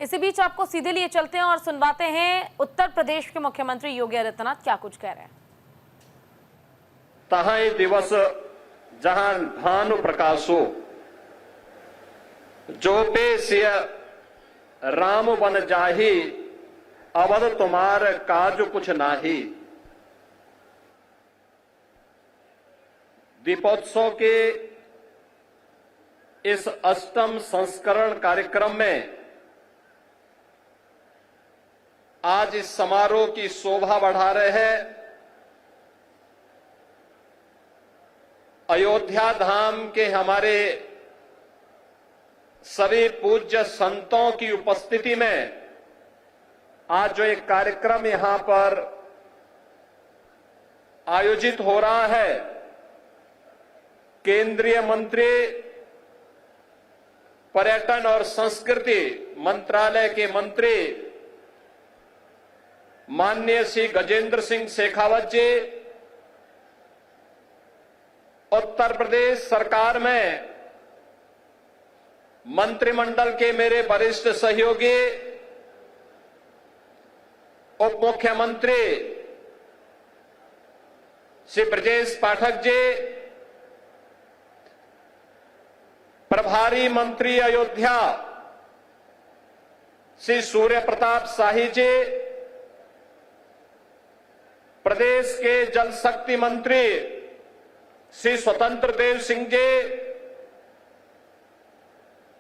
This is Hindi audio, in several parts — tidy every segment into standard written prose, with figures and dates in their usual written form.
इसी बीच आपको सीधे लिए चलते हैं और सुनवाते हैं उत्तर प्रदेश के मुख्यमंत्री योगी आदित्यनाथ क्या कुछ कह रहे हैं। तहाई दिवस जहां भानु प्रकाशो जो पे सिय राम बन जाही अवध तुम्हार काज कुछ नाही। दीपोत्सव के इस अष्टम संस्करण कार्यक्रम में आज इस समारोह की शोभा बढ़ा रहे हैं अयोध्या धाम के हमारे सभी पूज्य संतों की उपस्थिति में आज जो एक कार्यक्रम यहां पर आयोजित हो रहा है, केंद्रीय मंत्री पर्यटन और संस्कृति मंत्रालय के मंत्री माननीय श्री गजेंद्र सिंह शेखावत जी, उत्तर प्रदेश सरकार में मंत्रिमंडल के मेरे वरिष्ठ सहयोगी उप मुख्यमंत्री श्री ब्रजेश पाठक जी, प्रभारी मंत्री अयोध्या श्री सूर्य प्रताप शाही जी, प्रदेश के जल शक्ति मंत्री श्री स्वतंत्र देव सिंह जी,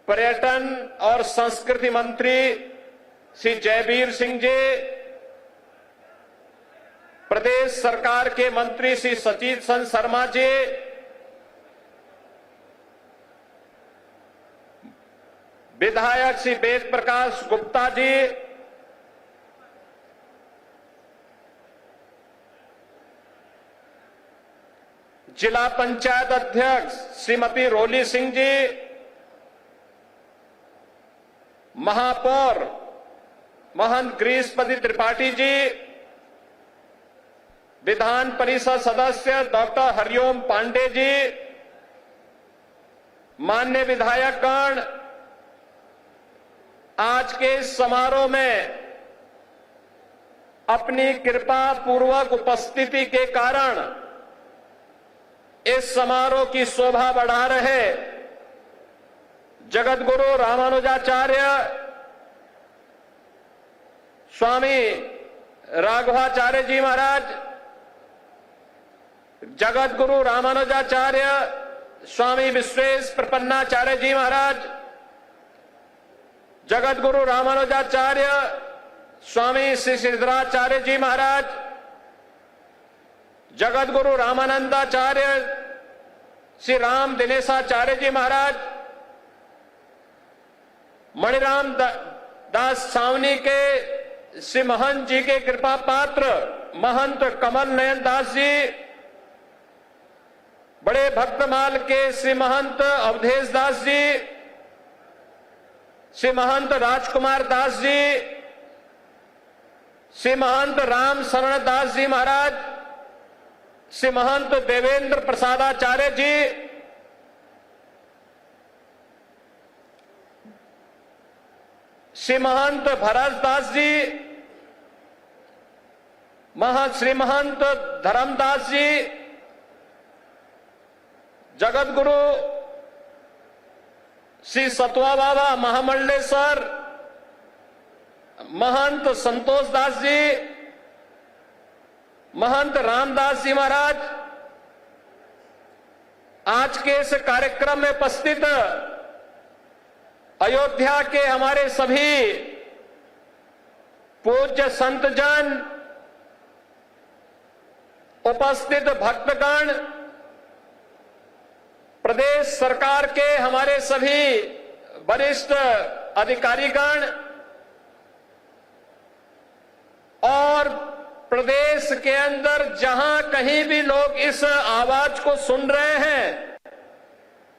पर्यटन और संस्कृति मंत्री श्री जयवीर सिंह जी, प्रदेश सरकार के मंत्री श्री सचित चंद्र शर्मा जी, विधायक श्री वेद प्रकाश गुप्ता जी, जिला पंचायत अध्यक्ष श्रीमती रोली सिंह जी, महापौर महंत ग्रीशपति त्रिपाठी जी, विधान परिषद सदस्य डॉक्टर हरिओम पांडे जी, माननीय विधायकगण, आज के इस समारोह में अपनी कृपा पूर्वक उपस्थिति के कारण इस समारोह की शोभा बढ़ा रहे जगत गुरु रामानुजाचार्य स्वामी राघवाचार्य जी महाराज, जगत गुरु रामानुजाचार्य स्वामी विश्वेश प्रपन्नाचार्य जी महाराज, जगत गुरु रामानुजाचार्य स्वामी श्री सिद्धराचार्य जी महाराज, जगत गुरु रामानंदाचार्य श्री राम दिनेशाचार्य जी महाराज, मणिराम दास सावनी के श्री महंत जी के कृपा पात्र महंत कमल नयन दास जी, बड़े भक्तमाल के श्री महंत अवधेश दास जी, श्री महंत राजकुमार दास जी, श्री महंत राम शरण दास जी महाराज, श्री महंत देवेंद्र प्रसादाचार्य जी, श्री महंत भरत दास जी, श्री महंत धर्मदास जी, जगत गुरु श्री सतवा बाबा महामंडलेश्वर महंत संतोष दास जी, महंत रामदास जी महाराज, आज के इस कार्यक्रम में उपस्थित अयोध्या के हमारे सभी पूज्य संतजन, उपस्थित भक्तगण, प्रदेश सरकार के हमारे सभी वरिष्ठ अधिकारीगण और प्रदेश के अंदर जहां कहीं भी लोग इस आवाज को सुन रहे हैं,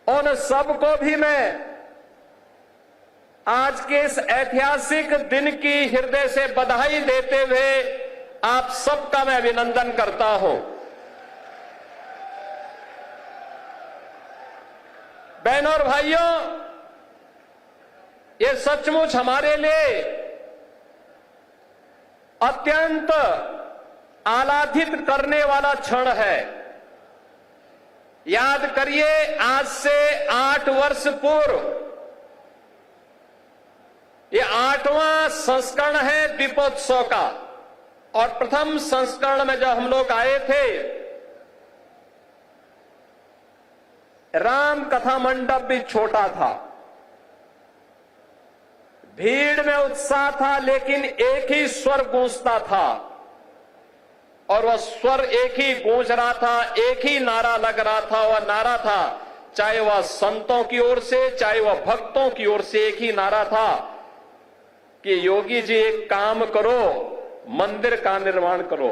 उन सबको भी मैं आज के इस ऐतिहासिक दिन की हृदय से बधाई देते हुए आप सबका मैं अभिनंदन करता हूं। बहनों और भाइयों, ये सचमुच हमारे लिए अत्यंत आह्लादित करने वाला क्षण है। याद करिए, आज से 8 वर्ष पूर्व ये 8वां संस्करण है दीपोत्सव का, और प्रथम संस्करण में जब हम लोग आए थे, राम कथा मंडप भी छोटा था, भीड़ में उत्साह था, लेकिन एक ही स्वर गूंजता था, और वह स्वर एक ही गूंज रहा था, एक ही नारा लग रहा था। वह नारा था, चाहे वह संतों की ओर से, चाहे वह भक्तों की ओर से, एक ही नारा था कि योगी जी एक काम करो, मंदिर का निर्माण करो।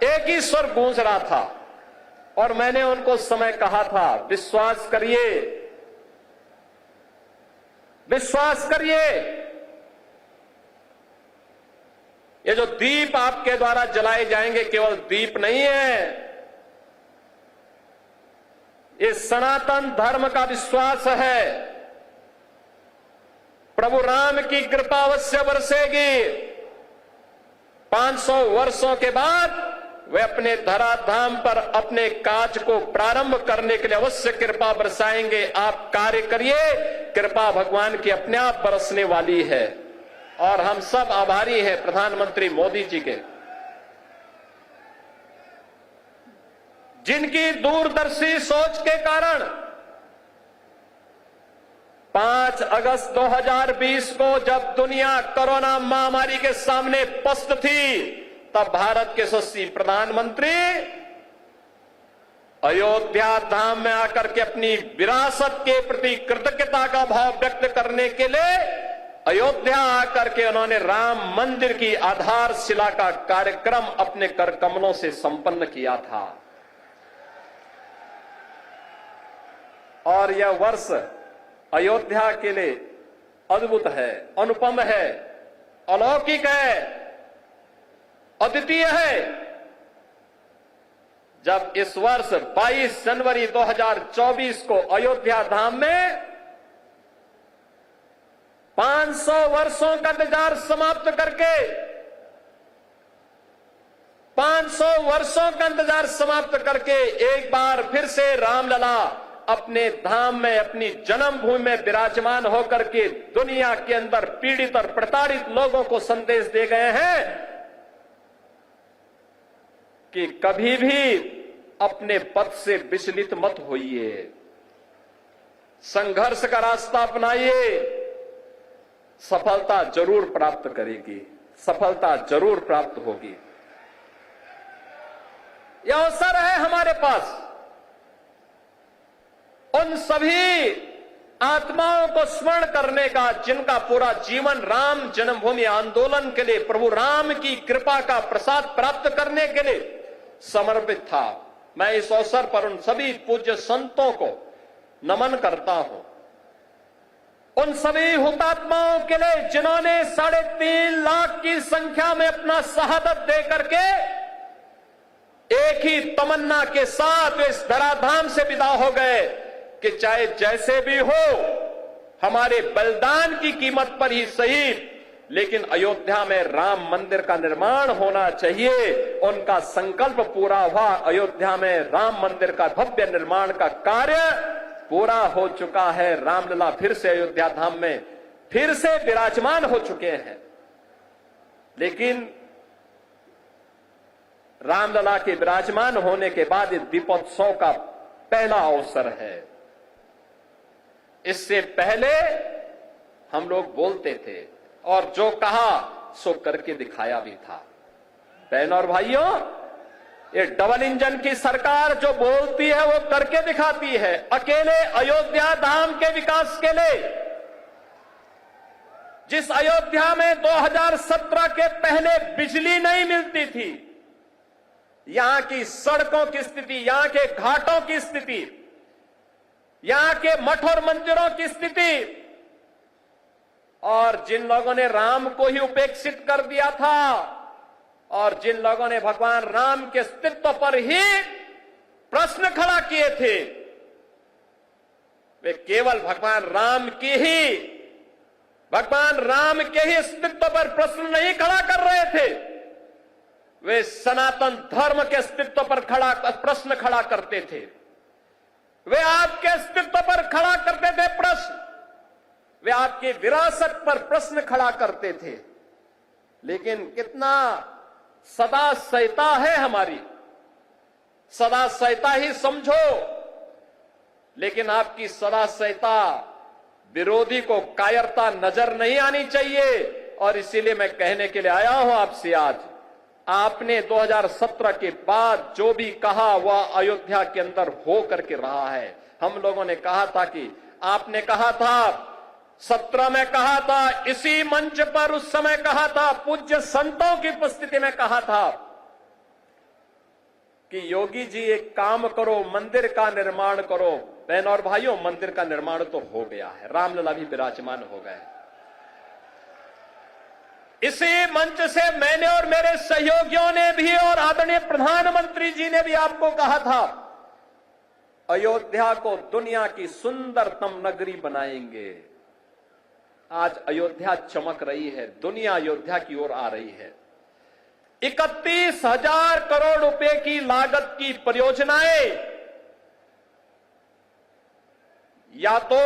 एक ही स्वर गूंज रहा था, और मैंने उनको उस समय कहा था, विश्वास करिए, विश्वास करिए, ये जो दीप आपके द्वारा जलाए जाएंगे केवल दीप नहीं है, ये सनातन धर्म का विश्वास है। प्रभु राम की कृपा अवश्य बरसेगी। 500 वर्षों के बाद वे अपने धराधाम पर अपने काज को प्रारंभ करने के लिए अवश्य कृपा बरसाएंगे। आप कार्य करिए, कृपा भगवान की अपने आप बरसने वाली है, और हम सब आभारी हैं प्रधानमंत्री मोदी जी के, जिनकी दूरदर्शी सोच के कारण 5 अगस्त 2020 को जब दुनिया कोरोना महामारी के सामने पस्त थी, तब भारत के यशस्वी प्रधानमंत्री अयोध्या धाम में आकर के अपनी विरासत के प्रति कृतज्ञता का भाव व्यक्त करने के लिए अयोध्या आकर के उन्होंने राम मंदिर की आधारशिला का कार्यक्रम अपने कर कमलों से संपन्न किया था। और यह वर्ष अयोध्या के लिए अद्भुत है, अनुपम है, अलौकिक है, अद्वितीय है। जब इस वर्ष 22 जनवरी 2024 को अयोध्या धाम में 500 वर्षों का इंतजार समाप्त करके 500 वर्षों का इंतजार समाप्त करके एक बार फिर से रामलला अपने धाम में, अपनी जन्मभूमि में विराजमान होकर के दुनिया के अंदर पीड़ित और प्रताड़ित लोगों को संदेश दे गए हैं कि कभी भी अपने पथ से विचलित मत होइए, संघर्ष का रास्ता अपनाइए, सफलता जरूर प्राप्त करेगी, सफलता जरूर प्राप्त होगी। यह अवसर है हमारे पास उन सभी आत्माओं को स्मरण करने का जिनका पूरा जीवन राम जन्मभूमि आंदोलन के लिए, प्रभु राम की कृपा का प्रसाद प्राप्त करने के लिए समर्पित था। मैं इस अवसर पर उन सभी पूज्य संतों को नमन करता हूं, उन सभी हुतात्माओं के लिए जिन्होंने 3.5 लाख की संख्या में अपना शहादत दे करके एक ही तमन्ना के साथ वे इस धराधाम से विदा हो गए कि चाहे जैसे भी हो, हमारे बलिदान की कीमत पर ही सही, लेकिन अयोध्या में राम मंदिर का निर्माण होना चाहिए। उनका संकल्प पूरा हुआ। अयोध्या में राम मंदिर का भव्य निर्माण का कार्य पूरा हो चुका है। रामलला फिर से अयोध्या धाम में फिर से विराजमान हो चुके हैं। लेकिन रामलला के विराजमान होने के बाद दीपोत्सव का पहला अवसर है। इससे पहले हम लोग बोलते थे और जो कहा सो करके दिखाया भी था। बहनों और भाइयों, ये डबल इंजन की सरकार जो बोलती है वो करके दिखाती है। अकेले अयोध्या धाम के विकास के लिए, जिस अयोध्या में 2017 के पहले बिजली नहीं मिलती थी, यहां की सड़कों की स्थिति, यहां के घाटों की स्थिति, यहां के मठ और मंदिरों की स्थिति, और जिन लोगों ने राम को ही उपेक्षित कर दिया था और जिन लोगों ने भगवान राम के अस्तित्व पर ही प्रश्न खड़ा किए थे, वे केवल भगवान राम के ही अस्तित्व पर प्रश्न नहीं खड़ा कर रहे थे, वे सनातन धर्म के अस्तित्व पर प्रश्न खड़ा करते थे। वे आपके अस्तित्व पर खड़ा करते थे प्रश्न, वे आपकी विरासत पर प्रश्न खड़ा करते थे। लेकिन कितना सदा सहता है हमारी, सदा सहता ही समझो, लेकिन आपकी सदा सहता विरोधी को कायरता नजर नहीं आनी चाहिए। और इसीलिए मैं कहने के लिए आया हूं आपसे आज, आपने 2017 के बाद जो भी कहा वह अयोध्या के अंदर हो करके रहा है। हम लोगों ने कहा था कि आपने कहा था 17 में कहा था, इसी मंच पर उस समय कहा था, पूज्य संतों की उपस्थिति में कहा था कि योगी जी एक काम करो, मंदिर का निर्माण करो। बहन और भाइयों, मंदिर का निर्माण तो हो गया है, रामलला भी विराजमान हो गए। इसी मंच से मैंने और मेरे सहयोगियों ने भी और आदरणीय प्रधानमंत्री जी ने भी आपको कहा था, अयोध्या को दुनिया की सुंदरतम नगरी बनाएंगे। आज अयोध्या चमक रही है, दुनिया अयोध्या की ओर आ रही है। 31,000 करोड़ रुपए की लागत की परियोजनाएं या तो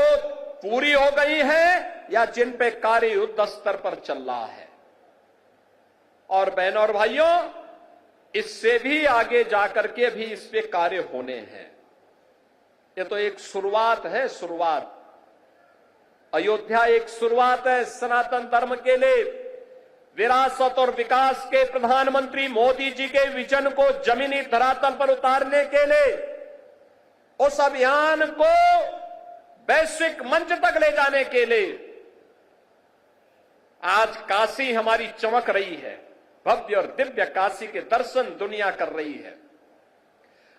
पूरी हो गई है या जिन पे कार्य युद्ध स्तर पर चल रहा है। और बहनों और भाइयों, इससे भी आगे जाकर के भी इस पे कार्य होने हैं। ये तो एक शुरुआत है, शुरुआत। अयोध्या एक शुरुआत है सनातन धर्म के लिए। विरासत और विकास के प्रधानमंत्री मोदी जी के विजन को जमीनी धरातल पर उतारने के लिए, उस अभियान को वैश्विक मंच तक ले जाने के लिए आज काशी हमारी चमक रही है। भव्य और दिव्य काशी के दर्शन दुनिया कर रही है।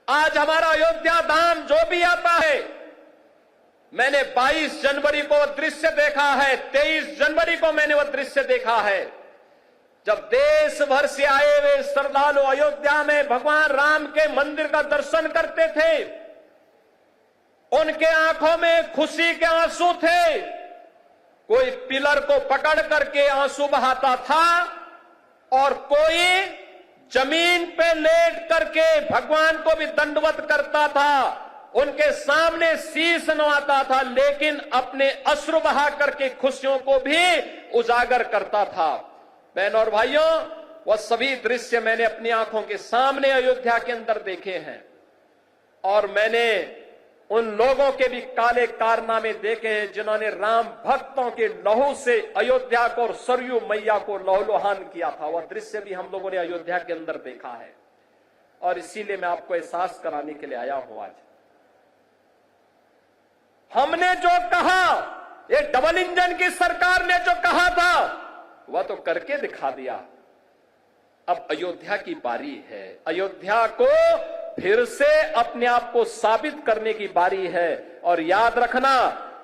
आज हमारा अयोध्या धाम जो भी आता है, मैंने 22 जनवरी को दृश्य देखा है, 23 जनवरी को मैंने वह दृश्य देखा है, जब देश भर से आए हुए श्रद्धालु अयोध्या में भगवान राम के मंदिर का दर्शन करते थे। उनके आंखों में खुशी के आंसू थे। कोई पिलर को पकड़ करके आंसू बहाता था और कोई जमीन पे लेट करके भगवान को भी दंडवत करता था। उनके सामने शीश नवाता था, लेकिन अपने अश्रु बहा करके खुशियों को भी उजागर करता था। बहनों और भाइयों, वह सभी दृश्य मैंने अपनी आंखों के सामने अयोध्या के अंदर देखे हैं। और मैंने उन लोगों के भी काले कारनामे देखे हैं जिन्होंने राम भक्तों के लहू से अयोध्या को और सरयू मैया को लहूलुहान किया था। वह दृश्य भी हम लोगों ने अयोध्या के अंदर देखा है। और इसीलिए मैं आपको एहसास कराने के लिए आया हूं आज। हमने जो कहा, ये डबल इंजन की सरकार ने जो कहा था वह तो करके दिखा दिया। अब अयोध्या की बारी है। अयोध्या को फिर से अपने आप को साबित करने की बारी है। और याद रखना,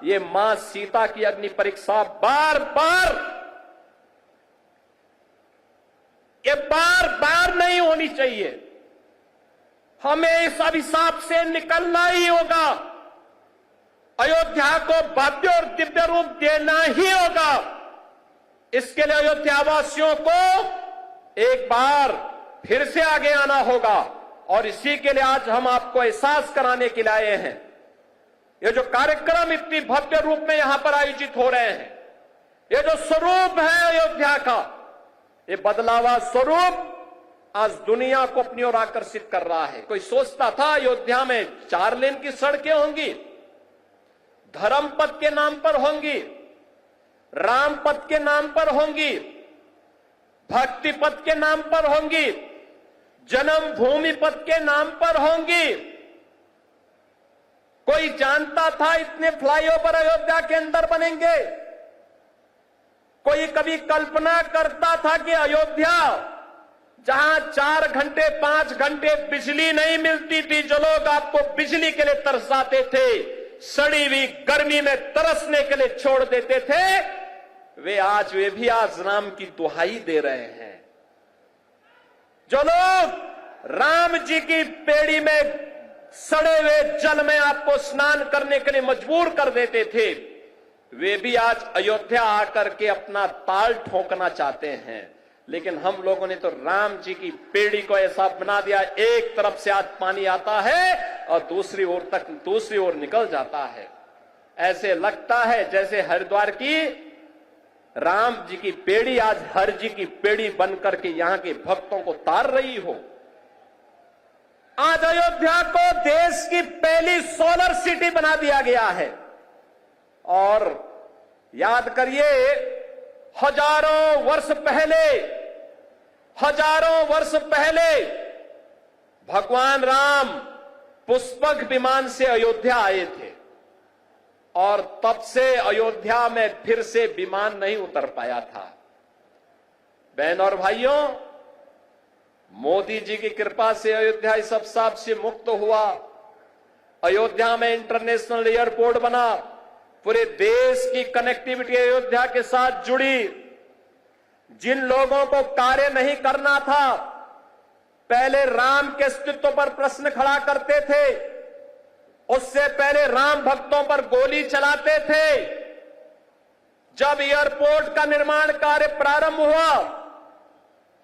ये मां सीता की अग्नि परीक्षा बार बार नहीं होनी चाहिए। हमें इस अभिशाप से निकलना ही होगा। अयोध्या को भव्य और दिव्य रूप देना ही होगा। इसके लिए अयोध्यावासियों को एक बार फिर से आगे आना होगा। और इसी के लिए आज हम आपको एहसास कराने के लिए आए हैं। ये जो कार्यक्रम इतनी भव्य रूप में यहां पर आयोजित हो रहे हैं, ये जो स्वरूप है अयोध्या का, ये बदलावा स्वरूप आज दुनिया को अपनी ओर आकर्षित कर रहा है। कोई सोचता था अयोध्या में 4 लेन की सड़कें होंगी, धर्म पथ के नाम पर होंगी, राम पथ के नाम पर होंगी, भक्ति पथ के नाम पर होंगी, जन्मभूमि पथ के नाम पर होंगी। कोई जानता था इतने फ्लाईओवर अयोध्या के अंदर बनेंगे? कोई कभी कल्पना करता था कि अयोध्या, जहां 4 घंटे 5 घंटे बिजली नहीं मिलती थी, जो लोग आपको बिजली के लिए तरसाते थे, सड़ी हुई गर्मी में तरसने के लिए छोड़ देते थे, वे भी आज राम की दुहाई दे रहे हैं। जो लोग राम जी की पेड़ी में सड़े हुए जल में आपको स्नान करने के लिए मजबूर कर देते थे, वे भी आज अयोध्या आकर के अपना ताल ठोकना चाहते हैं। लेकिन हम लोगों ने तो राम जी की पेड़ी को ऐसा बना दिया, एक तरफ से आज पानी आता है और दूसरी ओर निकल जाता है। ऐसे लगता है जैसे हरिद्वार की राम जी की पेड़ी आज हर जी की पेड़ी बनकर के यहां के भक्तों को तार रही हो। आज अयोध्या को देश की पहली सोलर सिटी बना दिया गया है। और याद करिए, हजारों वर्ष पहले भगवान राम पुष्पक विमान से अयोध्या आए थे और तब से अयोध्या में फिर से विमान नहीं उतर पाया था। बहन और भाइयों, मोदी जी की कृपा से अयोध्या इस अवसाद से मुक्त हुआ। अयोध्या में इंटरनेशनल एयरपोर्ट बना, पूरे देश की कनेक्टिविटी अयोध्या के साथ जुड़ी। जिन लोगों को कार्य नहीं करना था, पहले राम के अस्तित्व पर प्रश्न खड़ा करते थे, उससे पहले राम भक्तों पर गोली चलाते थे, जब एयरपोर्ट का निर्माण कार्य प्रारंभ हुआ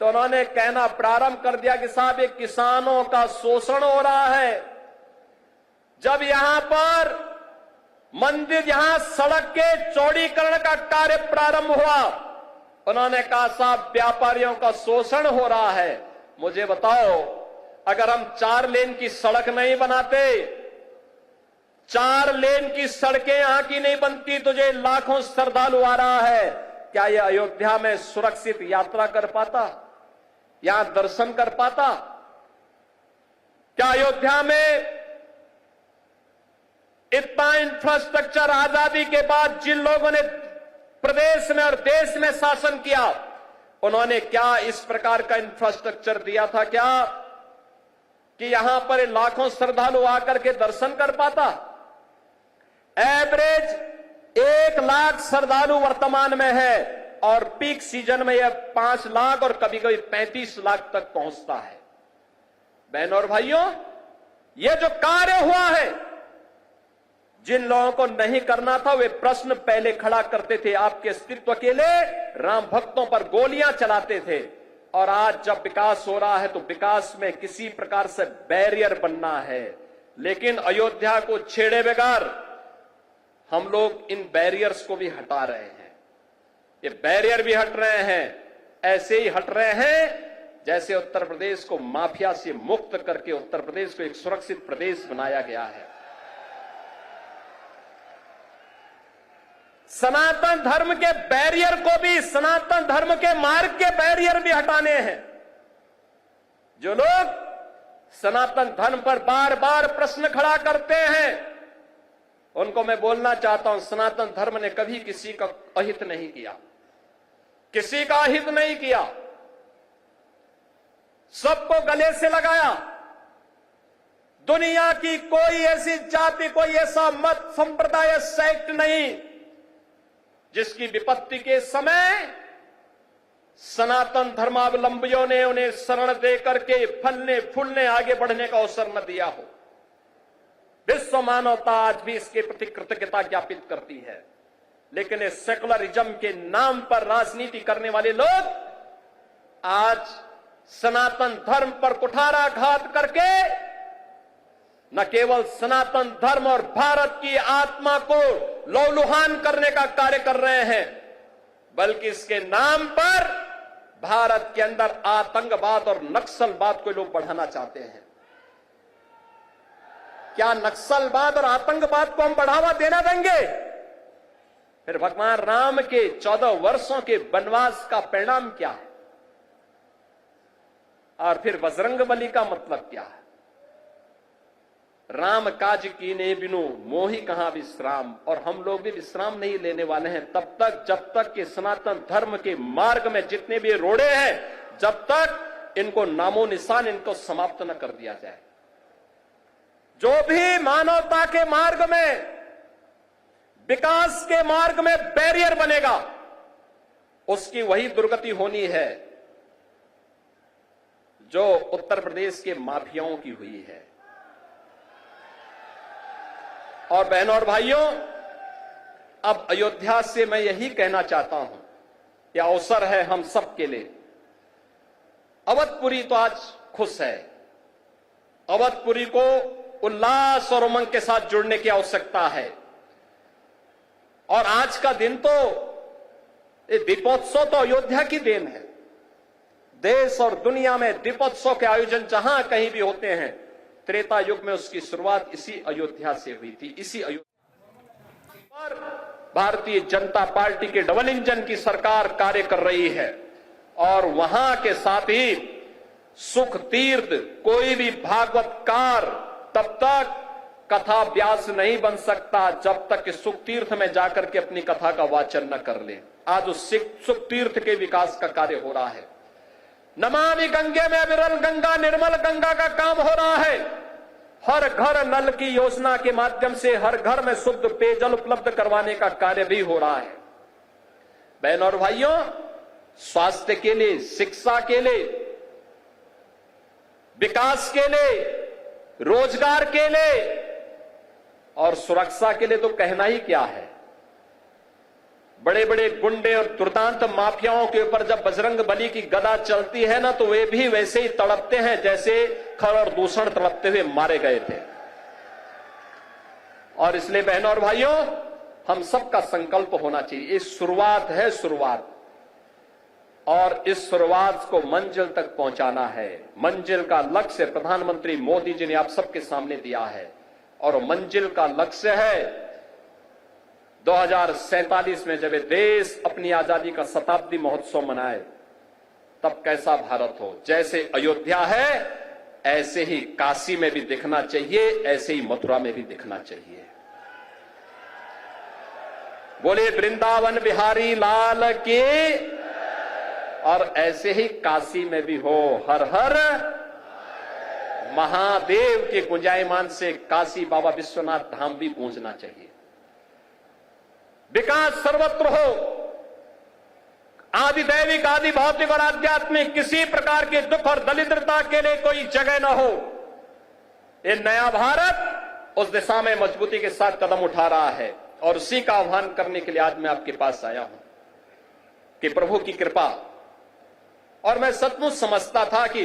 तो उन्होंने कहना प्रारंभ कर दिया कि साहब ये किसानों का शोषण हो रहा है। जब यहां पर मंदिर, यहां सड़क के चौड़ीकरण का कार्य प्रारंभ हुआ, उन्होंने कहा साहब व्यापारियों का शोषण हो रहा है। मुझे बताओ, अगर हम 4 लेन की सड़क नहीं बनाते, 4 लेन की सड़कें यहां की नहीं बनती, तो ये लाखों श्रद्धालु आ रहा है, क्या ये अयोध्या में सुरक्षित यात्रा कर पाता, यहां दर्शन कर पाता? क्या अयोध्या में इतना इंफ्रास्ट्रक्चर आजादी के बाद जिन लोगों ने प्रदेश में और देश में शासन किया, उन्होंने क्या इस प्रकार का इंफ्रास्ट्रक्चर दिया था क्या कि यहां पर लाखों श्रद्धालु आकर के दर्शन कर पाता? एवरेज 1 लाख श्रद्धालु वर्तमान में है और पीक सीजन में यह 5 लाख और कभी कभी 35 लाख तक पहुंचता है। बहनों और भाइयों, यह जो कार्य हुआ है, जिन लोगों को नहीं करना था वे प्रश्न पहले खड़ा करते थे, आपके अस्तित्व के लिए राम भक्तों पर गोलियां चलाते थे। और आज जब विकास हो रहा है तो विकास में किसी प्रकार से बैरियर बनना है, लेकिन अयोध्या को छेड़े बगैर हम लोग इन बैरियर्स को भी हटा रहे हैं। ये बैरियर भी हट रहे हैं, ऐसे ही हट रहे हैं जैसे उत्तर प्रदेश को माफिया से मुक्त करके उत्तर प्रदेश को एक सुरक्षित प्रदेश बनाया गया है। सनातन धर्म के बैरियर को भी, सनातन धर्म के मार्ग के बैरियर भी हटाने हैं। जो लोग सनातन धर्म पर बार बार प्रश्न खड़ा करते हैं, उनको मैं बोलना चाहता हूं, सनातन धर्म ने कभी किसी का अहित नहीं किया, किसी का अहित नहीं किया, सबको गले से लगाया। दुनिया की कोई ऐसी जाति, कोई ऐसा मत, संप्रदाय, सेक्ट नहीं जिसकी विपत्ति के समय सनातन धर्मावलंबियों ने उन्हें शरण देकर के फलने फूलने आगे बढ़ने का अवसर न दिया हो। विश्व मानवता आज भी इसके प्रति कृतज्ञता ज्ञापित करती है। लेकिन इस सेकुलरिज्म के नाम पर राजनीति करने वाले लोग आज सनातन धर्म पर कुठाराघात करके न केवल सनातन धर्म और भारत की आत्मा को लौलुहान करने का कार्य कर रहे हैं, बल्कि इसके नाम पर भारत के अंदर आतंकवाद और नक्सलवाद को लोग बढ़ाना चाहते हैं। क्या नक्सलवाद और आतंकवाद को हम बढ़ावा देना देंगे? फिर भगवान राम के 14 वर्षों के वनवास का परिणाम क्या है? और फिर बजरंगबली का मतलब क्या है? राम काज कीने बिनु मोहि कहां विश्राम। और हम लोग भी विश्राम नहीं लेने वाले हैं तब तक जब तक कि सनातन धर्म के मार्ग में जितने भी रोड़े हैं, जब तक इनको नामो निशान इनको समाप्त न कर दिया जाए। जो भी मानवता के मार्ग में, विकास के मार्ग में बैरियर बनेगा, उसकी वही दुर्गति होनी है जो उत्तर प्रदेश के माफियाओं की हुई है। और बहनों और भाइयों, अब अयोध्या से मैं यही कहना चाहता हूं, यह अवसर है हम सब के लिए। अवधपुरी तो आज खुश है। अवधपुरी को उल्लास और उमंग के साथ जुड़ने की आवश्यकता है। और आज का दिन तो ये दीपोत्सव तो अयोध्या की देन है। देश और दुनिया में दीपोत्सव के आयोजन जहां कहीं भी होते हैं, त्रेता युग में उसकी शुरुआत इसी अयोध्या से हुई थी। इसी अयोध्या पर भारतीय जनता पार्टी के डबल इंजन की सरकार कार्य कर रही है। और वहां के साथ ही सुख तीर्थ कोई भी भागवतकार तब तक कथा व्यास नहीं बन सकता जब तक कि सुख तीर्थ में जाकर के अपनी कथा का वाचन न कर ले। आज उस सुख तीर्थ के विकास का कार्य हो रहा है। नमामि गंगे में विरल गंगा निर्मल गंगा का काम हो रहा है। हर घर नल की योजना के माध्यम से हर घर में शुद्ध पेयजल उपलब्ध करवाने का कार्य भी हो रहा है। बहनों और भाइयों, स्वास्थ्य के लिए, शिक्षा के लिए, विकास के लिए, रोजगार के लिए और सुरक्षा के लिए तो कहना ही क्या है। बड़े बड़े गुंडे और दुर्दांत माफियाओं के ऊपर जब बजरंग बली की गदा चलती है ना, तो वे भी वैसे ही तड़पते हैं जैसे खर और दूषण तड़पते हुए मारे गए थे। और इसलिए बहनों और भाइयों, हम सबका संकल्प होना चाहिए। ये शुरुआत है, शुरुआत, और इस शुरुआत को मंजिल तक पहुंचाना है। मंजिल का लक्ष्य प्रधानमंत्री मोदी जी ने आप सबके सामने दिया है। और मंजिल का लक्ष्य है 2047 में जब देश अपनी आजादी का शताब्दी महोत्सव मनाए, तब कैसा भारत हो। जैसे अयोध्या है ऐसे ही काशी में भी दिखना चाहिए, ऐसे ही मथुरा में भी दिखना चाहिए। बोले वृंदावन बिहारी लाल की। और ऐसे ही काशी में भी हो। हर हर महादेव के गुंजायमान से काशी बाबा विश्वनाथ धाम भी गूंजना चाहिए। विकास सर्वत्र हो। आदि दैविक, आदि भौतिक और आध्यात्मिक किसी प्रकार के दुख और दरिद्रता के लिए कोई जगह न हो। ये नया भारत उस दिशा में मजबूती के साथ कदम उठा रहा है। और उसी का आह्वान करने के लिए आज मैं आपके पास आया हूं कि प्रभु की कृपा। और मैं सचमुच समझता था कि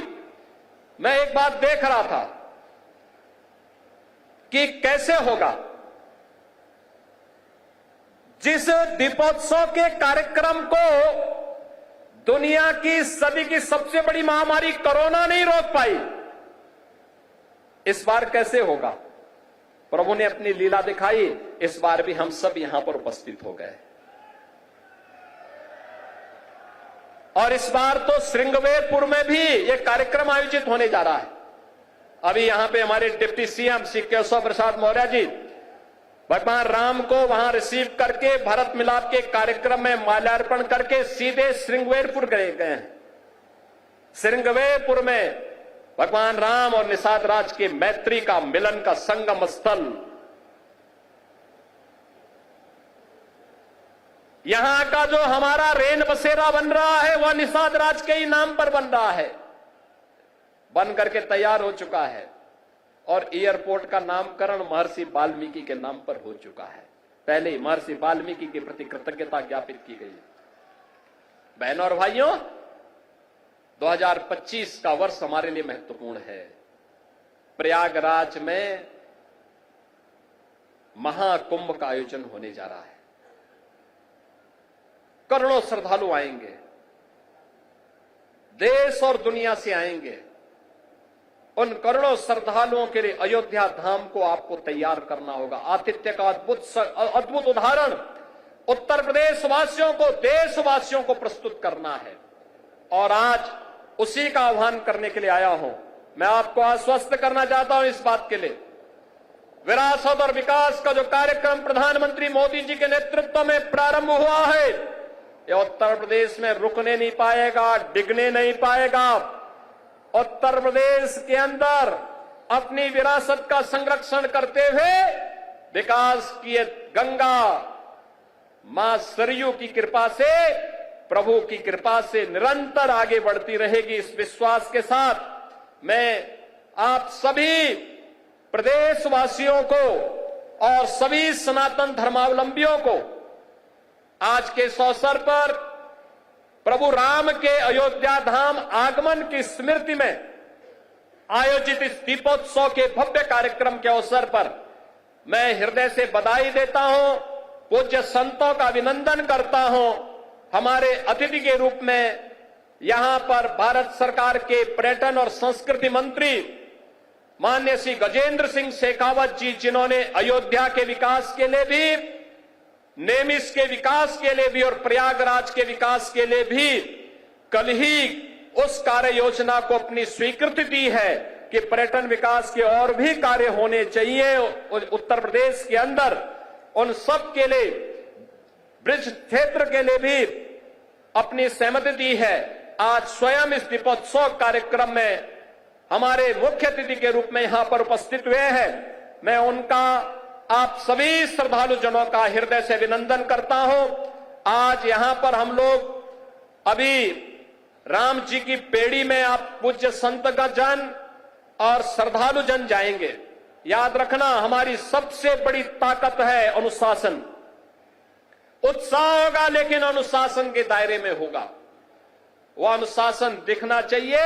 मैं एक बात देख रहा था कि कैसे होगा। जिस दीपोत्सव के कार्यक्रम को दुनिया की सदी की सबसे बड़ी महामारी कोरोना नहीं रोक पाई, इस बार कैसे होगा। प्रभु ने अपनी लीला दिखाई। इस बार भी हम सब यहां पर उपस्थित हो गए। और इस बार तो श्रृंगवेरपुर में भी यह कार्यक्रम आयोजित होने जा रहा है। अभी यहां पे हमारे डिप्टी सीएम श्री केशव प्रसाद मौर्य जी भगवान राम को वहां रिसीव करके भरत मिलाप के कार्यक्रम में माल्यार्पण करके सीधे श्रृंगवेरपुर गए हैं। श्रृंगवेरपुर में भगवान राम और निषाद राज के मैत्री का मिलन का संगम स्थल। यहां का जो हमारा रेन बसेरा बन रहा है वह निषाद राज के ही नाम पर बन रहा है, बन करके तैयार हो चुका है। और एयरपोर्ट का नामकरण महर्षि वाल्मीकि के नाम पर हो चुका है। पहले ही महर्षि वाल्मीकि के प्रति कृतज्ञता ज्ञापित की गई। बहनों और भाइयों, 2025 का वर्ष हमारे लिए महत्वपूर्ण है। प्रयागराज में महाकुंभ का आयोजन होने जा रहा है। करोड़ों श्रद्धालु आएंगे, देश और दुनिया से आएंगे। उन करोड़ों श्रद्धालुओं के लिए अयोध्या धाम को आपको तैयार करना होगा। आतिथ्य का अद्भुत उदाहरण उत्तर प्रदेश वासियों को, देशवासियों को प्रस्तुत करना है। और आज उसी का आह्वान करने के लिए आया हूं। मैं आपको आश्वस्त करना चाहता हूं इस बात के लिए, विरासत और विकास का जो कार्यक्रम प्रधानमंत्री मोदी जी के नेतृत्व में प्रारंभ हुआ है, ये उत्तर प्रदेश में रुकने नहीं पाएगा, डिगने नहीं पाएगा। उत्तर प्रदेश के अंदर अपनी विरासत का संरक्षण करते हुए विकास की गंगा मां सरयू की कृपा से, प्रभु की कृपा से निरंतर आगे बढ़ती रहेगी। इस विश्वास के साथ मैं आप सभी प्रदेशवासियों को और सभी सनातन धर्मावलंबियों को आज के इस अवसर पर प्रभु राम के अयोध्या धाम आगमन की स्मृति में आयोजित इस दीपोत्सव के भव्य कार्यक्रम के अवसर पर मैं हृदय से बधाई देता हूं, पूज्य संतों का अभिनंदन करता हूं। हमारे अतिथि के रूप में यहां पर भारत सरकार के पर्यटन और संस्कृति मंत्री माननीय श्री गजेंद्र सिंह शेखावत जी, जिन्होंने अयोध्या के विकास के लिए भी, नेमिस के विकास के लिए भी और प्रयागराज के विकास के लिए भी कल ही उस कार्य योजना को अपनी स्वीकृति दी है कि पर्यटन विकास के और भी कार्य होने चाहिए उत्तर प्रदेश के अंदर। उन सब के लिए ब्रिज क्षेत्र के लिए भी अपनी सहमति दी है। आज स्वयं इस दीपोत्सव कार्यक्रम में हमारे मुख्य अतिथि के रूप में यहां पर उपस्थित हुए हैं। मैं उनका, आप सभी श्रद्धालु जनों का हृदय से अभिनंदन करता हूं। आज यहां पर हम लोग अभी राम जी की पेड़ी में आप पूज्य संत का जन और श्रद्धालु जन जाएंगे। याद रखना, हमारी सबसे बड़ी ताकत है अनुशासन। उत्साह होगा लेकिन अनुशासन के दायरे में होगा। वह अनुशासन दिखना चाहिए।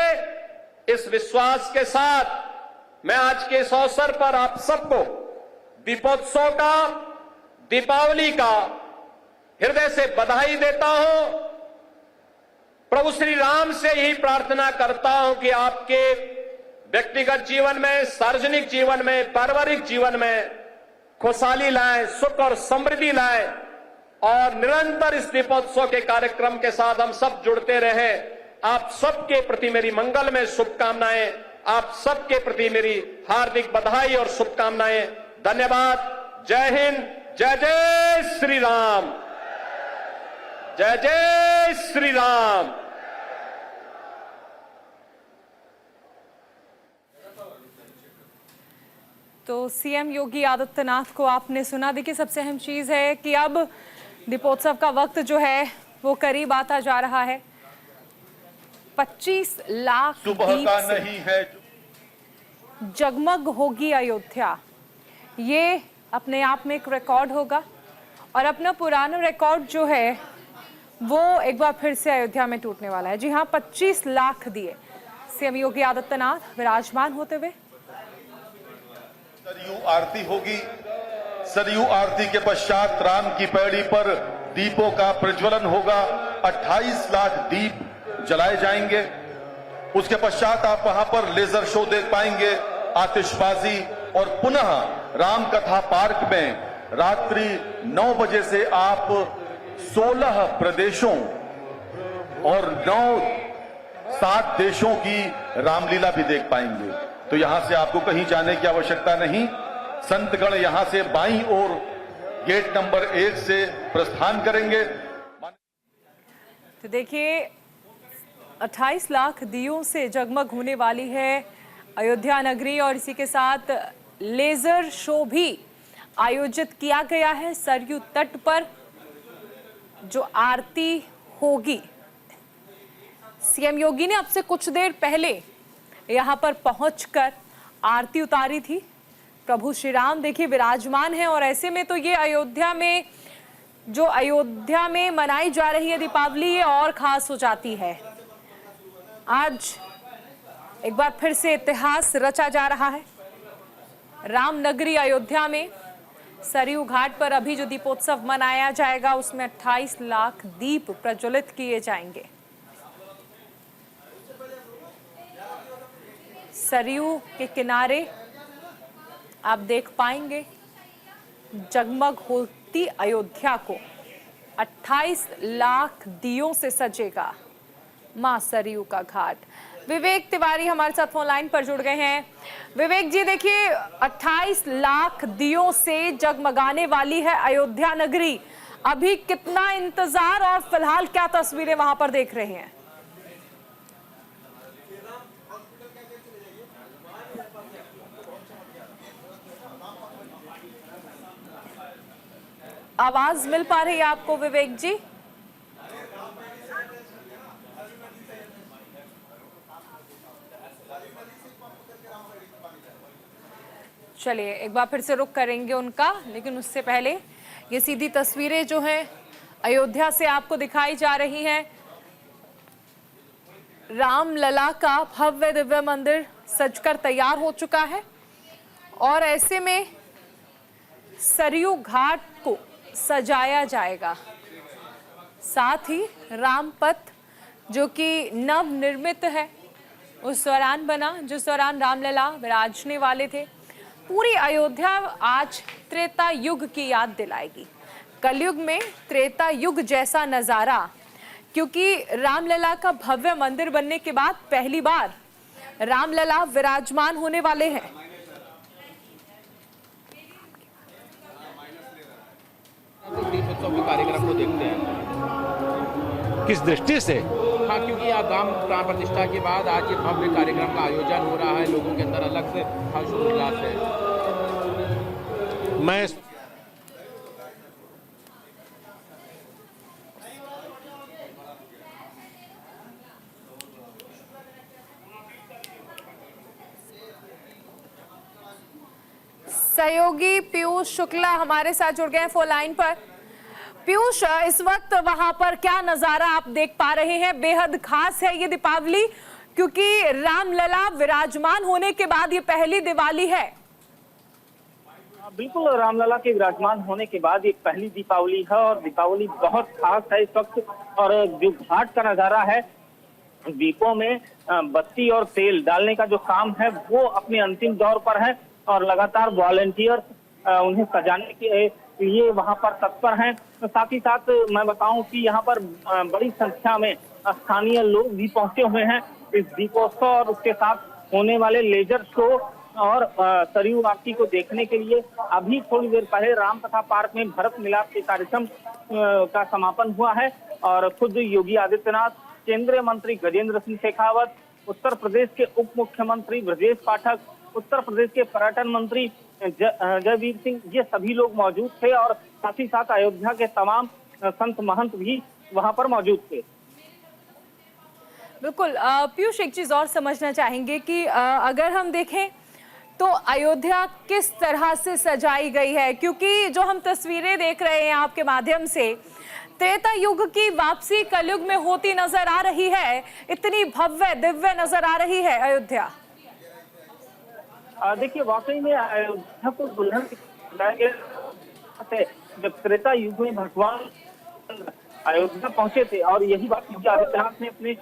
इस विश्वास के साथ मैं आज के इस अवसर पर आप सबको दीपोत्सव का, दीपावली का हृदय से बधाई देता हूं। प्रभु श्री राम से यही प्रार्थना करता हूं कि आपके व्यक्तिगत जीवन में, सार्वजनिक जीवन में, पारिवारिक जीवन में खुशहाली लाएं, सुख और समृद्धि लाएं और निरंतर इस दीपोत्सव के कार्यक्रम के साथ हम सब जुड़ते रहें। आप सबके प्रति मेरी मंगलमय शुभकामनाएं, आप सबके प्रति मेरी हार्दिक बधाई और शुभकामनाएं। धन्यवाद। जय हिंद। जय जय श्री राम। जय जय श्री राम। तो सीएम योगी आदित्यनाथ को आपने सुना। देखिए, सबसे अहम चीज है कि अब दीपोत्सव का वक्त जो है वो करीब आता जा रहा है। 25 लाख सुबह दीप का से नहीं है जगमग होगी अयोध्या। ये अपने आप में एक रिकॉर्ड होगा और अपना पुराना रिकॉर्ड जो है वो एक बार फिर से अयोध्या में टूटने वाला है। जी हाँ, 25 लाख दिए सीएम योगी आदित्यनाथ विराजमान होते हुए। सरयू आरती होगी। सरयू आरती के पश्चात राम की पैड़ी पर दीपों का प्रज्वलन होगा। 28 लाख दीप जलाए जाएंगे। उसके पश्चात आप वहां पर लेजर शो देख पाएंगे, आतिशबाजी, और पुनः राम कथा पार्क में रात्रि 9 बजे से आप 16 प्रदेशों और 7 देशों की रामलीला भी देख पाएंगे। तो यहां से आपको कहीं जाने की आवश्यकता नहीं। संतगण यहां से बाईं ओर गेट नंबर 1 से प्रस्थान करेंगे। तो देखिए, 28 लाख दियों से जगमग होने वाली है अयोध्या नगरी और इसी के साथ लेजर शो भी आयोजित किया गया है सरयू तट पर, जो आरती होगी। सीएम योगी ने अब से कुछ देर पहले यहां पर पहुंचकर आरती उतारी थी। प्रभु श्री राम देखिए विराजमान है और ऐसे में तो ये अयोध्या में मनाई जा रही है दीपावली, ये और खास हो जाती है। आज एक बार फिर से इतिहास रचा जा रहा है। रामनगरी अयोध्या में सरयू घाट पर अभी जो दीपोत्सव मनाया जाएगा उसमें 28 लाख दीप प्रज्वलित किए जाएंगे। सरयू के किनारे आप देख पाएंगे जगमग होती अयोध्या को। 28 लाख दियों से सजेगा मां सरयू का घाट। विवेक तिवारी हमारे साथ फोन लाइन पर जुड़ गए हैं। विवेक जी, देखिए 28 लाख दियों से जगमगाने वाली है अयोध्या नगरी। अभी कितना इंतजार और फिलहाल क्या तस्वीरें वहां पर देख रहे हैं? आवाज मिल पा रही है आपको विवेक जी? चलिए एक बार फिर से रुख करेंगे उनका, लेकिन उससे पहले ये सीधी तस्वीरें जो हैं अयोध्या से आपको दिखाई जा रही हैं। रामलला का भव्य दिव्य मंदिर सजकर तैयार हो चुका है और ऐसे में सरयू घाट को सजाया जाएगा। साथ ही रामपथ जो कि नव निर्मित है उस दौरान बना, जिस दौरान रामलला विराजने वाले थे। पूरी अयोध्या आज त्रेता युग की याद दिलाएगी। कलयुग में त्रेता युग जैसा नजारा, क्योंकि रामलला का भव्य मंदिर बनने के बाद पहली बार रामलला विराजमान होने वाले हैं। दीपोत्सव के कार्यक्रम को देखते हैं। किस दृष्टि से? हाँ, क्योंकि आज राम प्राण प्रतिष्ठा के बाद आज ये भव्य कार्यक्रम का आयोजन हो रहा है, लोगों के अंदर अलग से हर्षोल्लास है। मैं सहयोगी पीयूष शुक्ला हमारे साथ जुड़ गए हैं फोन लाइन पर। पीयूष, इस वक्त वहां पर क्या नजारा आप देख पा रहे हैं? बेहद खास है ये दीपावली, क्योंकि रामलला विराजमान होने के बाद ये पहली दिवाली है। बिल्कुल, रामलला के विराजमान होने के बाद ये पहली दीपावली है और दीपावली बहुत खास है इस वक्त। और जो घाट का नजारा है, दीपों में बत्ती और तेल डालने का जो काम है वो अपने अंतिम दौर पर है और लगातार वॉलंटियर उन्हें सजाने के लिए वहां पर तत्पर हैं। साथ ही साथ मैं बताऊं कि यहाँ पर बड़ी संख्या में स्थानीय लोग भी पहुंचे हुए हैं इस दीपोत्सव और उसके साथ होने वाले लेजर शो और सरयू आरती को देखने के लिए। अभी थोड़ी देर पहले रामकथा पार्क में भरत मिलाप के कार्यक्रम का समापन हुआ है और खुद योगी आदित्यनाथ, केंद्रीय मंत्री गजेंद्र सिंह शेखावत, उत्तर प्रदेश के उप मुख्यमंत्री ब्रजेश पाठक, उत्तर प्रदेश के पर्यटन मंत्री जयवीर सिंह, ये सभी लोग मौजूद थे और साथ ही साथ अयोध्या के तमाम संत महंत भी वहां पर मौजूद थे। बिल्कुल पीयूष, एक चीज और समझना चाहेंगे कि अगर हम देखें तो अयोध्या किस तरह से सजाई गई है, क्योंकि जो हम तस्वीरें देख रहे हैं आपके माध्यम से, त्रेता युग की वापसी कलयुग में होती नजर आ रही है। इतनी भव्य दिव्य नजर आ रही है अयोध्या। देखिए, वाकई में अयोध्या को दुल्हन जब त्रेता युग में भगवान अयोध्या पहुंचे थे और यही बात योगी आदित्यनाथ ने अपने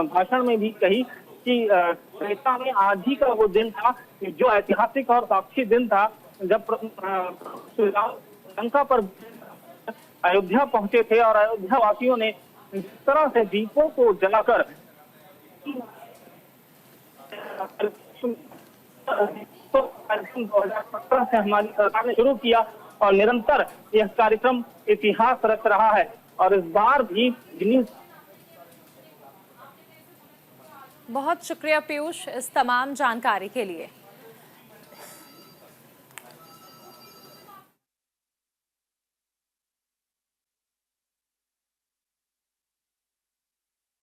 भाषण में भी कही कि त्रेता में आज ही का वो दिन था जो ऐतिहासिक और साक्षी दिन था जब लंका पर अयोध्या पहुंचे थे और अयोध्या वासियों ने इस तरह से दीपों को जलाकर 2017 से हमारी सरकार ने शुरू किया और निरंतर यह कार्यक्रम इतिहास रच रहा है और इस बार भी बहुत शुक्रिया पीयूष इस तमाम जानकारी के लिए।